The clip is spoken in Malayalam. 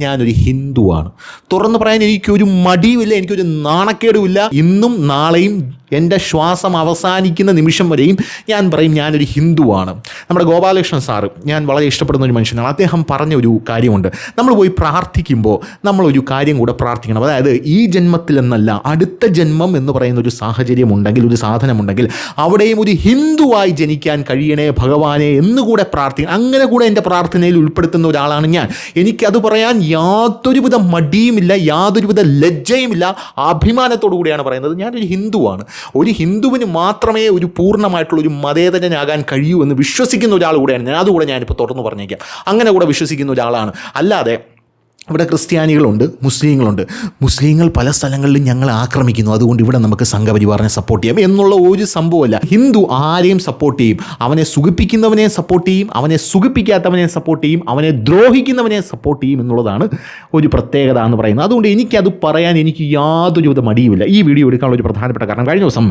ഞാനൊരു ഹിന്ദുവാണ്. തുറന്നു പറയാൻ എനിക്കൊരു മടിയുമില്ല, എനിക്കൊരു നാണക്കേടുമില്ല. ഇന്നും നാളെയും എൻ്റെ ശ്വാസം അവസാനിക്കുന്ന നിമിഷം വരെയും ഞാൻ പറയും ഞാനൊരു ഹിന്ദുവാണ്. നമ്മുടെ ഗോപാലകൃഷ്ണൻ സാറ് ഞാൻ വളരെ ഇഷ്ടപ്പെടുന്ന ഒരു മനുഷ്യനാണ്. അദ്ദേഹം പറഞ്ഞ ഒരു കാര്യമുണ്ട്, നമ്മൾ പോയി പ്രാർത്ഥിക്കുമ്പോൾ നമ്മളൊരു കാര്യം കൂടെ പ്രാർത്ഥിക്കണം. അതായത് ഈ ജന്മത്തിലെന്നല്ല, അടുത്ത ജന്മം എന്ന് പറയുന്ന ഒരു സാഹചര്യമുണ്ടെങ്കിൽ, ഒരു സാധനമുണ്ടെങ്കിൽ അവിടെയും ഒരു ഹിന്ദുവായി ജനിക്കാൻ കഴിയണേ ഭഗവാനെ എന്നുകൂടെ പ്രാർത്ഥിക്കണം. അങ്ങനെ കൂടെ എൻ്റെ പ്രാർത്ഥനയിൽ ഉൾപ്പെടുത്തുന്ന ഒരാളാണ് ഞാൻ. എനിക്കത് പറയാൻ യാതൊരുവിധ മടിയുമില്ല, യാതൊരുവിധ ലജ്ജയുമില്ല, അഭിമാനത്തോടു കൂടിയാണ് പറയുന്നത്. ഞാനൊരു ഹിന്ദുവാണ്. ഒരു ഹിന്ദുവിന് മാത്രമേ ഒരു പൂർണ്ണമായിട്ടുള്ള ഒരു മതേതരനാകാൻ കഴിയൂ എന്ന് വിശ്വസിക്കുന്ന ഒരാൾ കൂടെയാണ് ഞാൻ. അതുകൂടെ ഞാനിപ്പോൾ തുറന്നു പറഞ്ഞേക്കാം, അങ്ങനെ കൂടെ വിശ്വസിക്കുന്ന ഒരാളാണ്. അല്ലാതെ ഇവിടെ ക്രിസ്ത്യാനികളുണ്ട്, മുസ്ലിങ്ങൾ പല സ്ഥലങ്ങളിലും ഞങ്ങളെ ആക്രമിക്കുന്നു, അതുകൊണ്ട് ഇവിടെ നമുക്ക് സംഘപരിവാറിനെ സപ്പോർട്ട് ചെയ്യാം എന്നുള്ള ഒരു സംഭവമല്ല. ഹിന്ദു ആരെയും സപ്പോർട്ട് ചെയ്യും, അവനെ സുഖിപ്പിക്കുന്നവനെ സപ്പോർട്ട് ചെയ്യും, അവനെ സുഖിപ്പിക്കാത്തവനെ സപ്പോർട്ട് ചെയ്യും, അവനെ ദ്രോഹിക്കുന്നവനെ സപ്പോർട്ട് ചെയ്യും എന്നുള്ളതാണ് ഒരു പ്രത്യേകത എന്ന് പറയുന്നത്. അതുകൊണ്ട് എനിക്കത് പറയാൻ എനിക്ക് യാതൊരുവിധ മടിയുമില്ല. ഈ വീഡിയോ എടുക്കാനുള്ള ഒരു പ്രധാനപ്പെട്ട കാരണം, കഴിഞ്ഞ ദിവസം